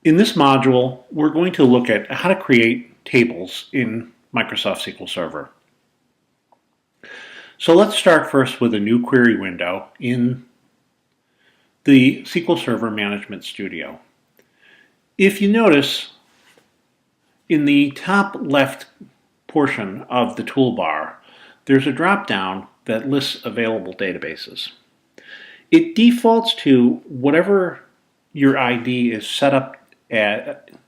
In this module, we're going to look at how to create tables in Microsoft SQL Server. So let's start first with a new query window in the SQL Server Management Studio. If you notice, in the top left portion of the toolbar, there's a drop-down that lists available databases. It defaults to whatever your ID is set up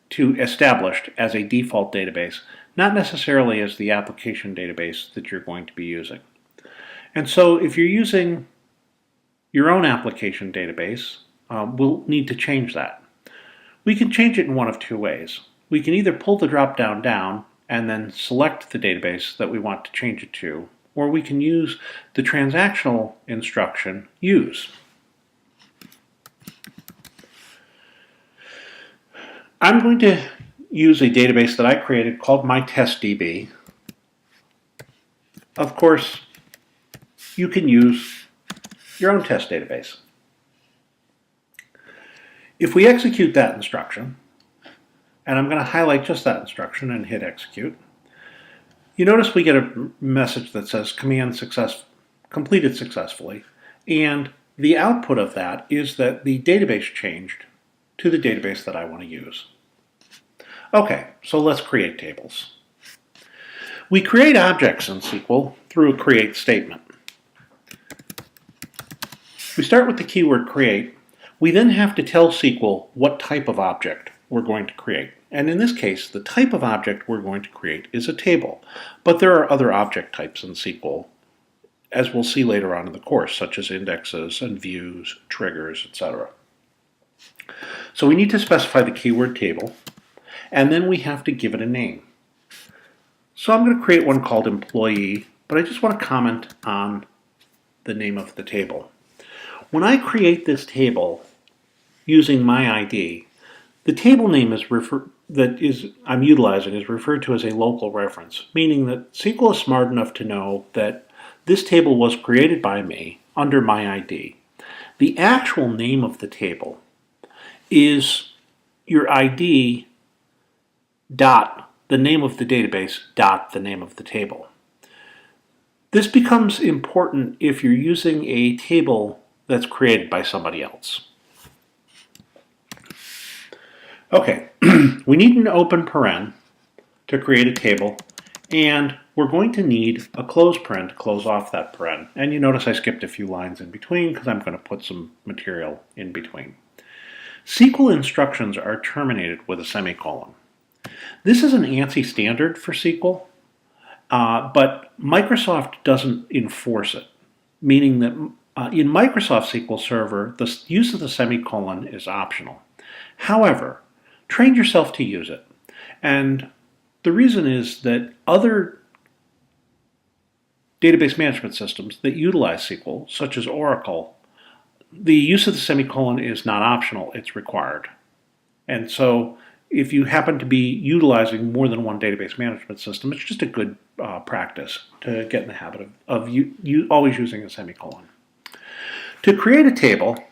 to established as a default database, not necessarily as the application database that you're going to be using. And so if you're using your own application database, we'll need to change that. We can change it in one of two ways. We can either pull the drop-down down and then select the database that we want to change it to, or we can use the transactional instruction use. I'm going to use a database that I created called MyTestDB. Of course, you can use your own test database. If we execute that instruction, and I'm going to highlight just that instruction and hit execute, you notice we get a message that says command completed successfully, and the output of that is that the database changed to the database that I want to use. Okay, so let's create tables. We create objects in SQL through a create statement. We start with the keyword create. We then have to tell SQL what type of object we're going to create. And in this case, the type of object we're going to create is a table. But there are other object types in SQL, as we'll see later on in the course, such as indexes and views, triggers, etc. So we need to specify the keyword table, and then we have to give it a name. So I'm going to create one called employee, but I just want to comment on the name of the table. When I create this table using my ID, the table name I'm utilizing is referred to as a local reference, meaning that SQL is smart enough to know that this table was created by me under my ID. The actual name of the table is your ID dot the name of the database dot the name of the table. This becomes important if you're using a table that's created by somebody else. Okay, we need an open paren to create a table, and we're going to need a close paren to close off that paren. And you notice I skipped a few lines in between because I'm going to put some material in between. SQL instructions are terminated with a semicolon. This is an ANSI standard for SQL, but Microsoft doesn't enforce it, meaning that in Microsoft SQL Server, the use of the semicolon is optional. However, train yourself to use it. And the reason is that other database management systems that utilize SQL, such as Oracle, the use of the semicolon is not optional, it's required. And so if you happen to be utilizing more than one database management system, it's just a good practice to get in the habit of always using a semicolon. To create a table,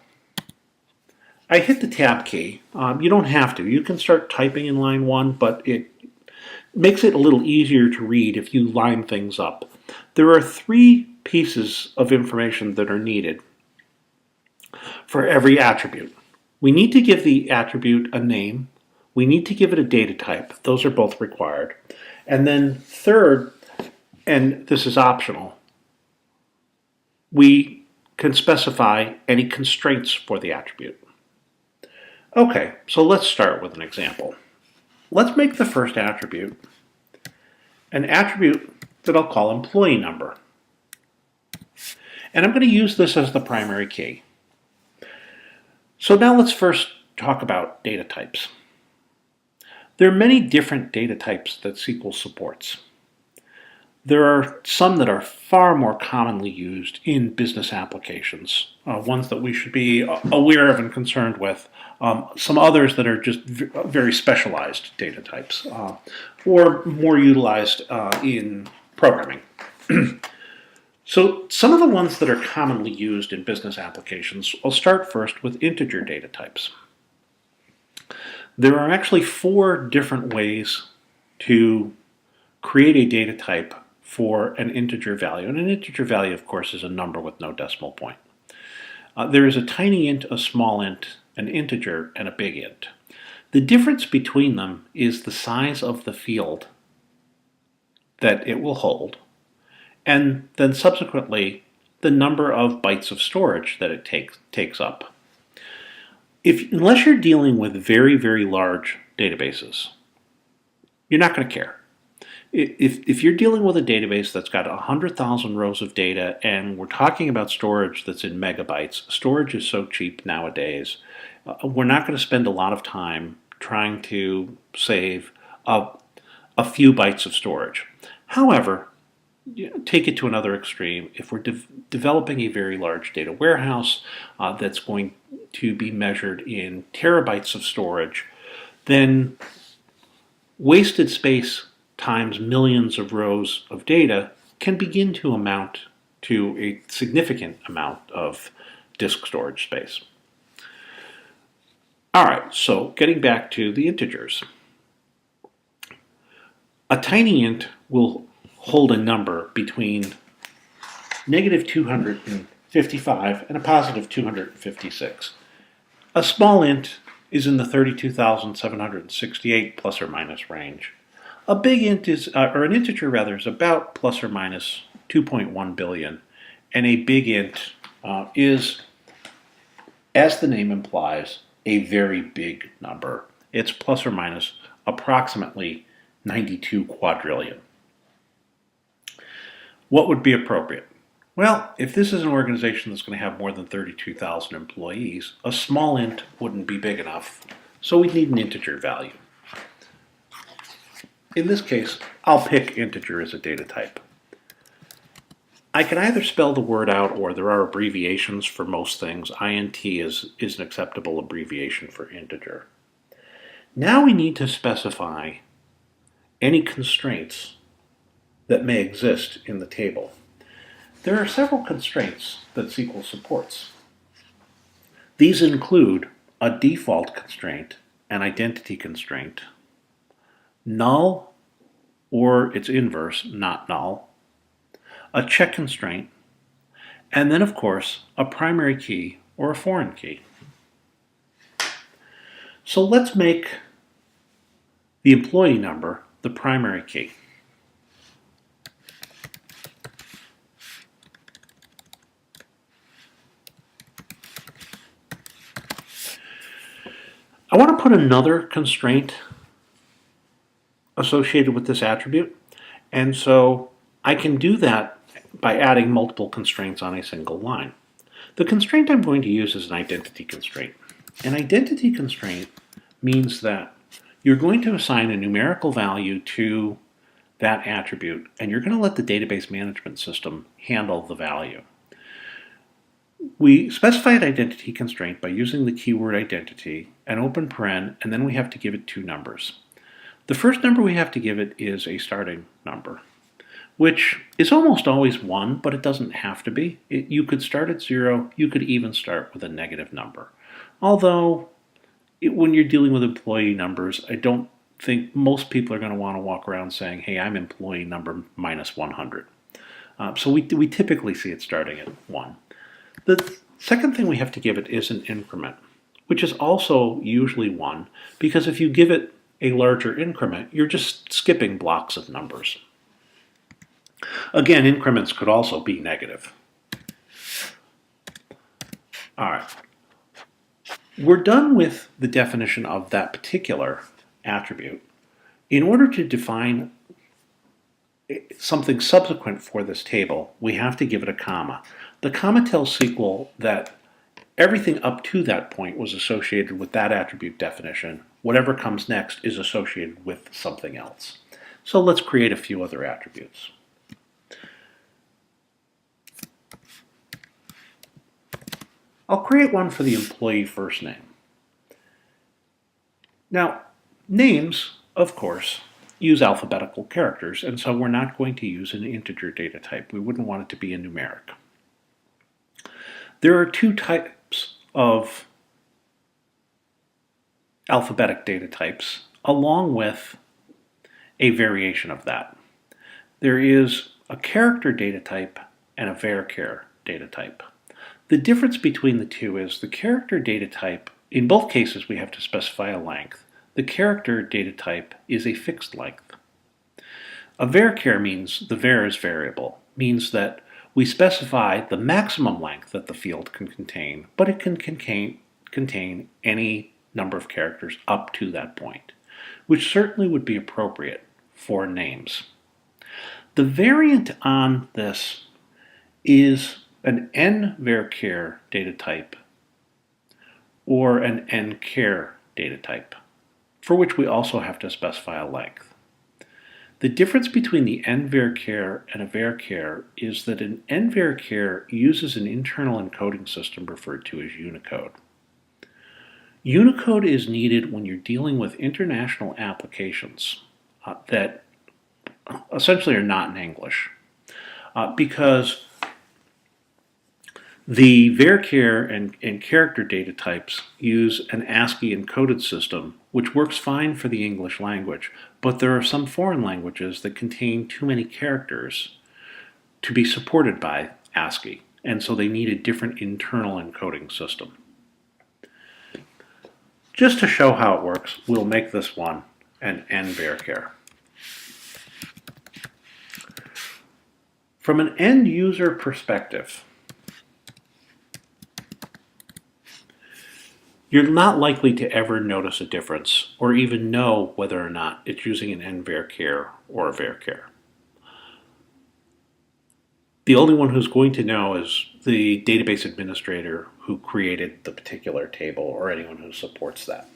I hit the Tab key. You don't have to. You can start typing in line 1, but it makes it a little easier to read if you line things up. There are 3 pieces of information that are needed for every attribute. We need to give the attribute a name. We need to give it a data type. Those are both required. And then third, and this is optional, we can specify any constraints for the attribute. Okay, so let's start with an example. Let's make the first attribute an attribute that I'll call employee number. And I'm going to use this as the primary key. So now let's first talk about data types. There are many different data types that SQL supports. There are some that are far more commonly used in business applications, ones that we should be aware of and concerned with. Some others that are just very specialized data types, or more utilized in programming. So some of the ones that are commonly used in business applications, I'll start first with integer data types. There are actually 4 different ways to create a data type for an integer value. And an integer value, of course, is a number with no decimal point. There is a tiny int, a small int, an integer, and a big int. The difference between them is the size of the field that it will hold, and then subsequently the number of bytes of storage that it takes up. Unless you're dealing with very, very large databases, you're not going to care. If you're dealing with a database that's got 100,000 rows of data and we're talking about storage that's in megabytes, storage is so cheap nowadays, we're not going to spend a lot of time trying to save a few bytes of storage. However, take it to another extreme. If we're developing a very large data warehouse that's going to be measured in terabytes of storage, then wasted space times millions of rows of data can begin to amount to a significant amount of disk storage space. All right, so getting back to the integers. A tiny int will hold a number between negative 255 and a positive 256. A small int is in the 32,768 plus or minus range. A big int is, or an integer rather, is about plus or minus 2.1 billion, and a big int is, as the name implies, a very big number. It's plus or minus approximately 92 quadrillion. What would be appropriate? Well, if this is an organization that's going to have more than 32,000 employees, a small int wouldn't be big enough, so we'd need an integer value. In this case, I'll pick integer as a data type. I can either spell the word out, or there are abbreviations for most things. INT is an acceptable abbreviation for integer. Now we need to specify any constraints that may exist in the table. There are several constraints that SQL supports. These include a default constraint, an identity constraint, null or its inverse, not null, a check constraint, and then of course a primary key or a foreign key. So let's make the employee number the primary key. I want to put another constraint associated with this attribute, and so I can do that by adding multiple constraints on a single line. The constraint I'm going to use is an identity constraint. An identity constraint means that you're going to assign a numerical value to that attribute, and you're going to let the database management system handle the value. We specify an identity constraint by using the keyword identity, an open paren, and then we have to give it 2 numbers. The first number we have to give it is a starting number, which is almost always 1, but it doesn't have to be. You could start at 0, you could even start with a negative number. Although, when you're dealing with employee numbers, I don't think most people are going to want to walk around saying, hey, I'm employee number minus 100. So we typically see it starting at 1. The second thing we have to give it is an increment, which is also usually 1, because if you give it a larger increment, you're just skipping blocks of numbers. Again, increments could also be negative. All right. We're done with the definition of that particular attribute. In order to define something subsequent for this table, we have to give it a comma. The comma tells SQL that everything up to that point was associated with that attribute definition. Whatever comes next is associated with something else. So let's create a few other attributes. I'll create one for the employee first name. Now, names, of course, use alphabetical characters, and so we're not going to use an integer data type. We wouldn't want it to be a numeric. There are 2 types of alphabetic data types along with a variation of that. There is a character data type and a varchar data type. The difference between the two is the character data type, in both cases we have to specify a length. The character data type is a fixed length. A varchar means the var is variable, means that we specify the maximum length that the field can contain, but it can contain any number of characters up to that point, which certainly would be appropriate for names. The variant on this is an n-varchar data type or an n-char data type, for which we also have to specify a length. The difference between the n-varchar and a varchar is that an n-varchar uses an internal encoding system referred to as Unicode. Unicode is needed when you're dealing with international applications that essentially are not in English, because the varchar and character data types use an ASCII encoded system, which works fine for the English language, but there are some foreign languages that contain too many characters to be supported by ASCII, and so they need a different internal encoding system. Just to show how it works, we'll make this one an n-varchar. From an end user perspective, you're not likely to ever notice a difference or even know whether or not it's using an n-varchar or a varchar. The only one who's going to know is the database administrator who created the particular table or anyone who supports that.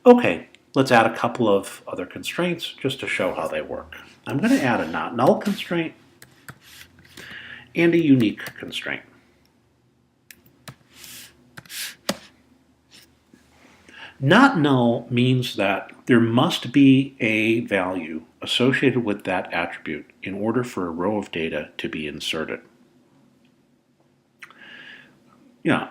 Okay, let's add a couple of other constraints just to show how they work. I'm going to add a not null constraint and a unique constraint. Not null means that there must be a value associated with that attribute in order for a row of data to be inserted.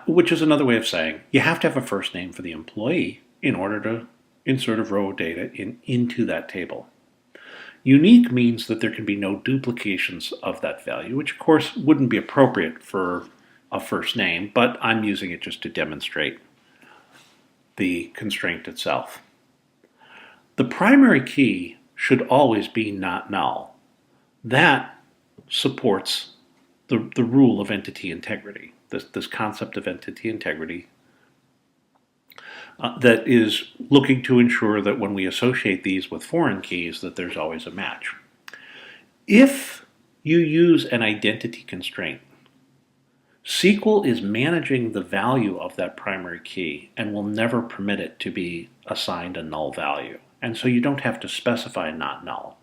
Which is another way of saying you have to have a first name for the employee in order to insert a row of data into that table. Unique means that there can be no duplications of that value, which of course wouldn't be appropriate for a first name, but I'm using it just to demonstrate the constraint itself. The primary key should always be not null. That supports the rule of entity integrity, this concept of entity integrity that is looking to ensure that when we associate these with foreign keys that there's always a match. If you use an identity constraint, SQL is managing the value of that primary key and will never permit it to be assigned a null value. And so you don't have to specify not null.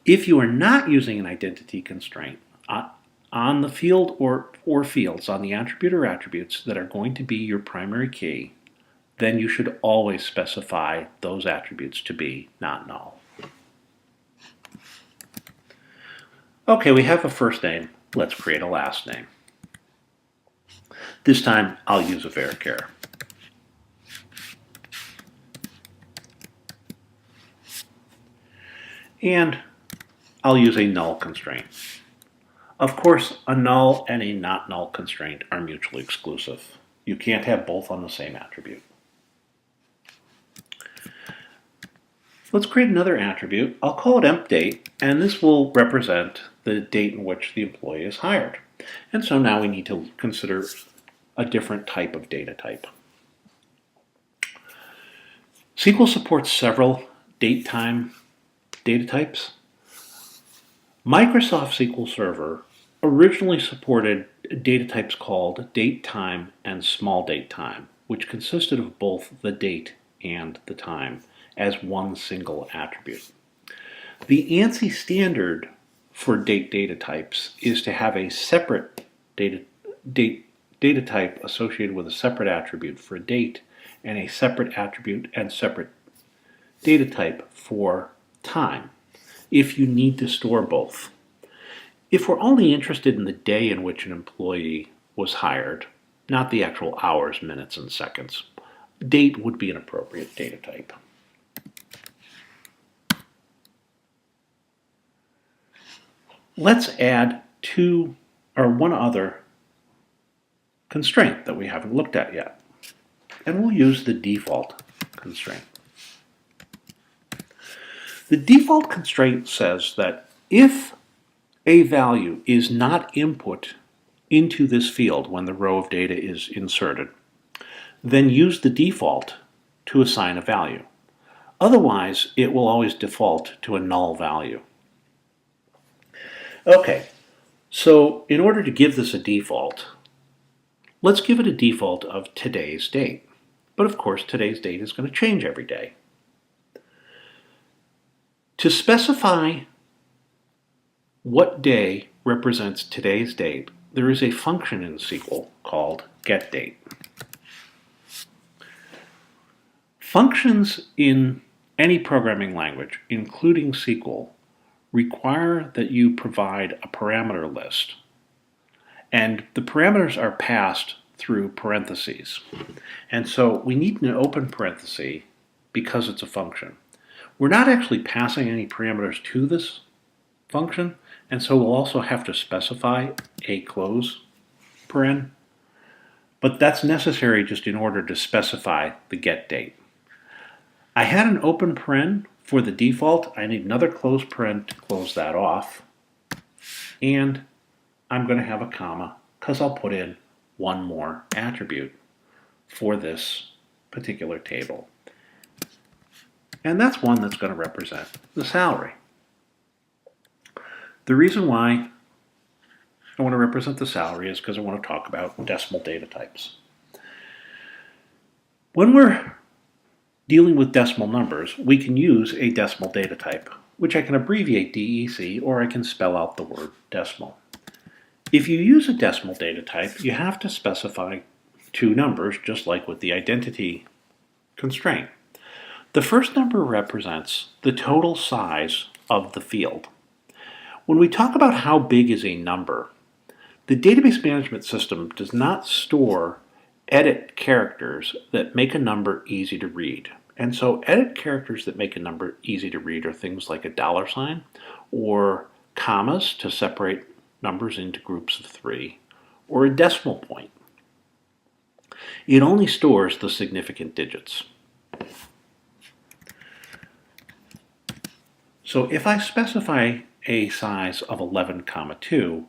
If you are not using an identity constraint on the field or fields, on the attribute or attributes that are going to be your primary key, then you should always specify those attributes to be not null. Okay, we have a first name. Let's create a last name. This time I'll use a varchar. And I'll use a null constraint. Of course, a null and a not null constraint are mutually exclusive. You can't have both on the same attribute. Let's create another attribute. I'll call it empdate, and this will represent the date in which the employee is hired. And so now we need to consider a different type of data type. SQL supports several date-time data types. Microsoft SQL Server originally supported data types called date-time and small date-time, which consisted of both the date and the time as one single attribute. The ANSI standard for data types is to have a separate data type associated with a separate attribute for date and a separate attribute and separate data type for time if you need to store both. If we're only interested in the day in which an employee was hired, not the actual hours, minutes, and seconds, date would be an appropriate data type. Let's add one other constraint that we haven't looked at yet. And we'll use the default constraint. The default constraint says that if a value is not input into this field when the row of data is inserted, then use the default to assign a value. Otherwise, it will always default to a null value. Okay, so in order to give this a default, let's give it a default of today's date. But of course, today's date is going to change every day. To specify what day represents today's date, there is a function in SQL called getDate. Functions in any programming language, including SQL, require that you provide a parameter list. And the parameters are passed through parentheses. And so we need an open parenthesis because it's a function. We're not actually passing any parameters to this function, and so we'll also have to specify a close paren. But that's necessary just in order to specify the get date. I had an open paren for the default. I need another close paren to close that off. And I'm going to have a comma because I'll put in one more attribute for this particular table. And that's one that's going to represent the salary. The reason why I want to represent the salary is because I want to talk about decimal data types. When we're dealing with decimal numbers, we can use a decimal data type, which I can abbreviate DEC, or I can spell out the word decimal. If you use a decimal data type, you have to specify two numbers, just like with the identity constraint. The first number represents the total size of the field. When we talk about how big is a number, the database management system does not store edit characters that make a number easy to read. And so edit characters that make a number easy to read are things like a $sign or commas to separate numbers into groups of 3, or a decimal point. It only stores the significant digits. So if I specify a size of 11,2,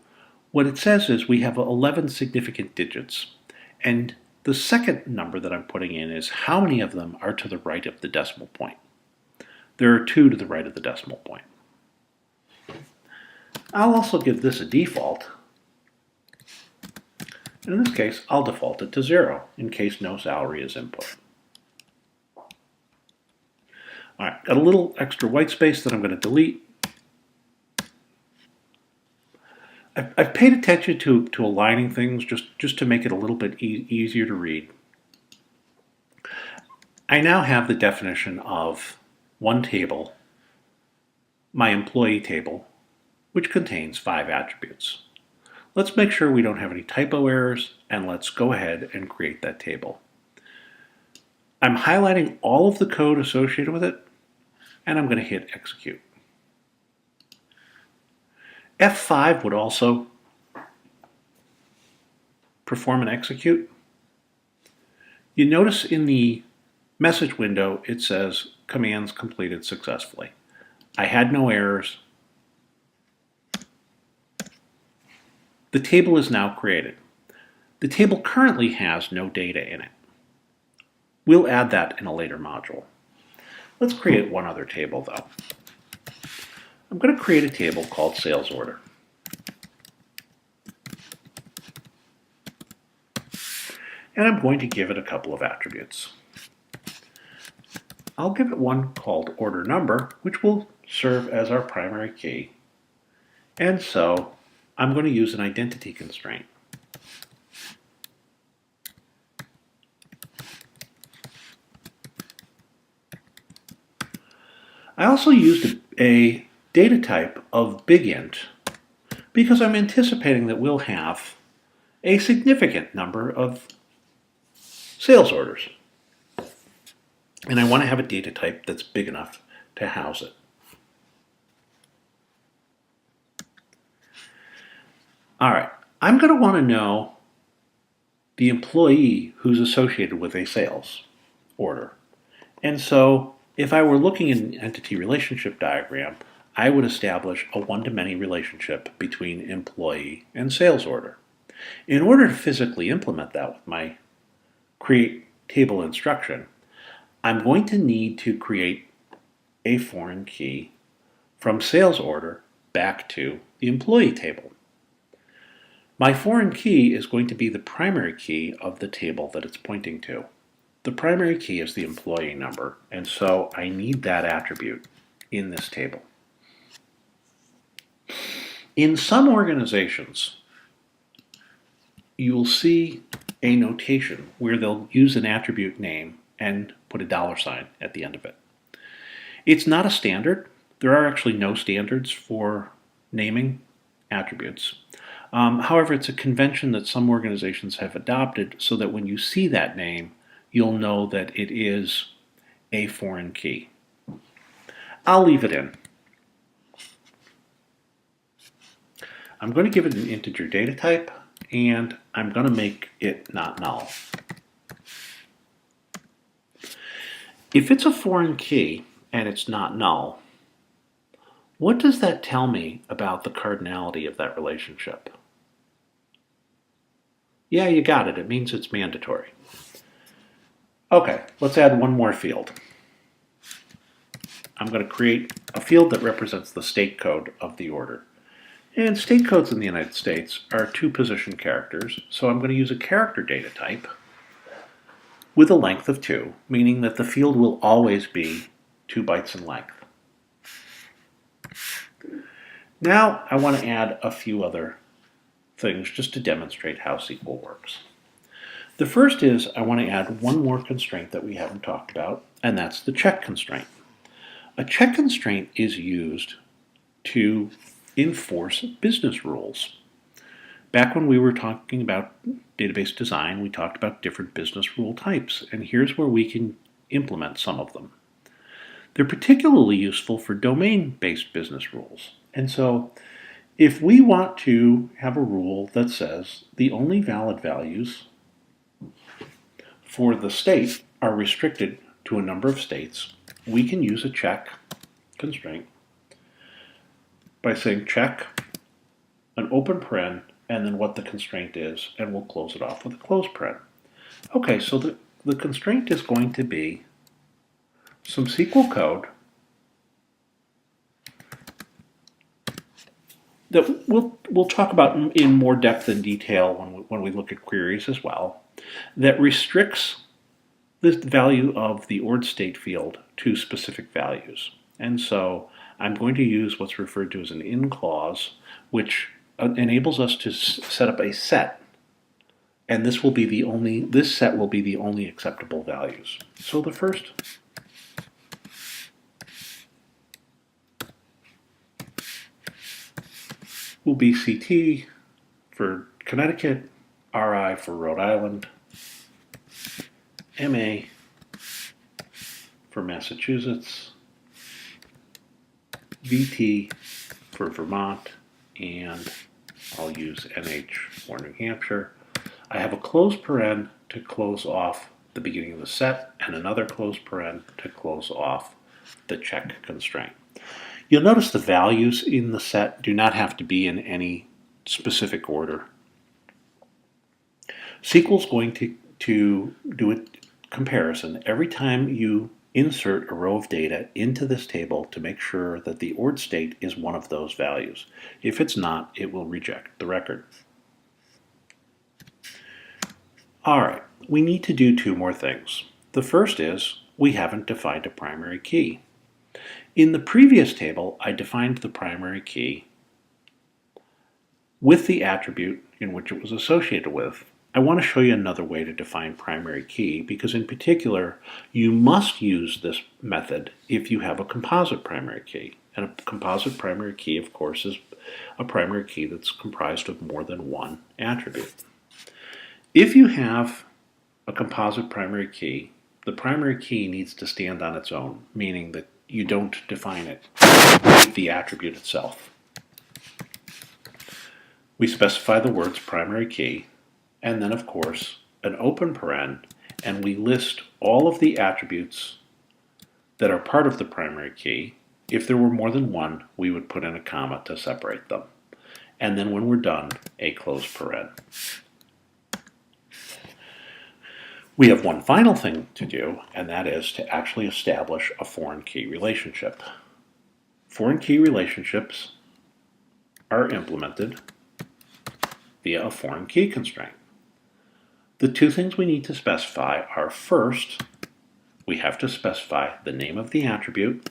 what it says is we have 11 significant digits, and the second number that I'm putting in is how many of them are to the right of the decimal point. There are 2 to the right of the decimal point. I'll also give this a default. And in this case, I'll default it to 0 in case no salary is input. All right, got a little extra white space that I'm going to delete. I've paid attention to aligning things just to make it a little bit easier to read. I now have the definition of one table, my employee table, which contains 5 attributes. Let's make sure we don't have any typo errors, and let's go ahead and create that table. I'm highlighting all of the code associated with it, and I'm going to hit execute. F5 would also perform an execute. You notice in the message window it says commands completed successfully. I had no errors. The table is now created. The table currently has no data in it. We'll add that in a later module. Let's create one other table though. I'm going to create a table called sales order. And I'm going to give it a couple of attributes. I'll give it one called order number, which will serve as our primary key. And so I'm going to use an identity constraint. I also used a data type of bigint because I'm anticipating that we'll have a significant number of sales orders. And I want to have a data type that's big enough to house it. All right, I'm going to want to know the employee who's associated with a sales order. And so if I were looking at an entity relationship diagram, I would establish a one-to-many relationship between employee and sales order. In order to physically implement that with my create table instruction, I'm going to need to create a foreign key from sales order back to the employee table. My foreign key is going to be the primary key of the table that it's pointing to. The primary key is the employee number, and so I need that attribute in this table. In some organizations, you will see a notation where they'll use an attribute name and put a $ at the end of it. It's not a standard. There are actually no standards for naming attributes. However, it's a convention that some organizations have adopted so that when you see that name, you'll know that it is a foreign key. I'll leave it in. I'm going to give it an integer data type, and I'm going to make it not null. If it's a foreign key and it's not null, what does that tell me about the cardinality of that relationship? Yeah, you got it. It means it's mandatory. Okay, let's add one more field. I'm going to create a field that represents the state code of the order. And state codes in the United States are 2 position characters, so I'm going to use a character data type with a length of 2, meaning that the field will always be 2 bytes in length. Now I want to add a few other things just to demonstrate how SQL works. The first is I want to add one more constraint that we haven't talked about, and that's the check constraint. A check constraint is used to enforce business rules. Back when we were talking about database design, we talked about different business rule types, and here's where we can implement some of them. They're particularly useful for domain-based business rules. And so if we want to have a rule that says the only valid values for the state are restricted to a number of states, we can use a check constraint by saying check, an open paren, and then what the constraint is, and we'll close it off with a close paren. Okay, so the constraint is going to be some SQL code that we'll talk about in more depth and detail when we look at queries as well, that restricts the value of the ORD state field to specific values. And so I'm going to use what's referred to as an in clause, which enables us to set up a set, and this set will be the only acceptable values. So the first will be CT for Connecticut, RI for Rhode Island, MA for Massachusetts, VT for Vermont, and I'll use NH for New Hampshire. I have a close paren to close off the beginning of the set and another close paren to close off the check constraint. You'll notice the values in the set do not have to be in any specific order. SQL is going to do a comparison every time you insert a row of data into this table to make sure that the ORD state is one of those values. If it's not, it will reject the record. All right, we need to do 2 more things. The first is we haven't defined a primary key. In the previous table, I defined the primary key with the attribute in which it was associated with. I want to show you another way to define primary key because in particular, you must use this method if you have a composite primary key. And a composite primary key, of course, is a primary key that's comprised of more than one attribute. If you have a composite primary key the primary key needs to stand on its own, meaning that you don't define it with the attribute itself. We specify the words primary key, and then of course an open paren, and we list all of the attributes that are part of the primary key. If there were more than one, we would put in a comma to separate them. And then when we're done, a close paren. We have one final thing to do, and that is to actually establish a foreign key relationship. Foreign key relationships are implemented via a foreign key constraint. The two things we need to specify are, first, we have to specify the name of the attribute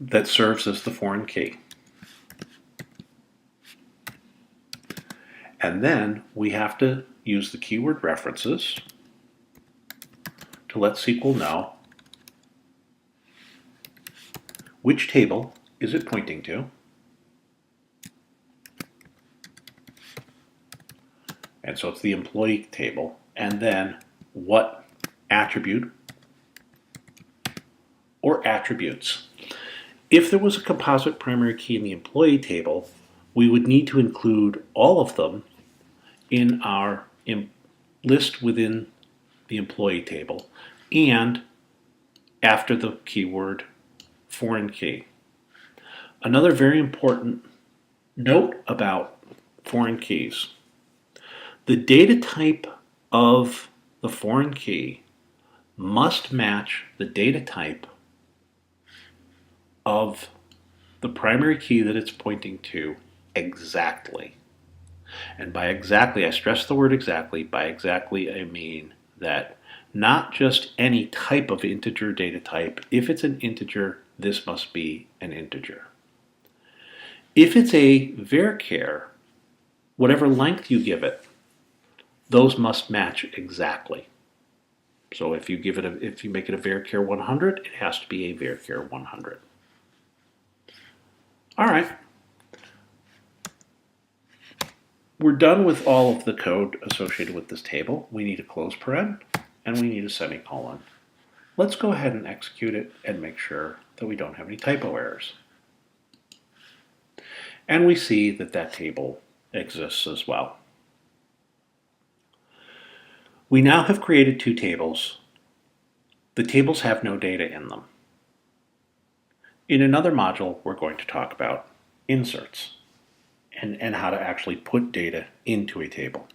that serves as the foreign key. And then we have to use the keyword references to let SQL know which table is it pointing to, and so it's the employee table, and then what attribute or attributes. If there was a composite primary key in the employee table, we would need to include all of them in our list within the employee table and after the keyword foreign key. Another very important note about foreign keys: the data type of the foreign key must match the data type of the primary key that it's pointing to exactly. And by exactly, I stress the word exactly, by exactly I mean that not just any type of integer data type. If it's an integer, this must be an integer. If it's a varchar, whatever length you give it, those must match exactly. So if you make it a varchar 100, it has to be a varchar 100. All right. We're done with all of the code associated with this table. We need a close paren and we need a semicolon. Let's go ahead and execute it and make sure that we don't have any typo errors. And we see that that table exists as well. We now have created two tables. The tables have no data in them. In another module, we're going to talk about inserts and how to actually put data into a table.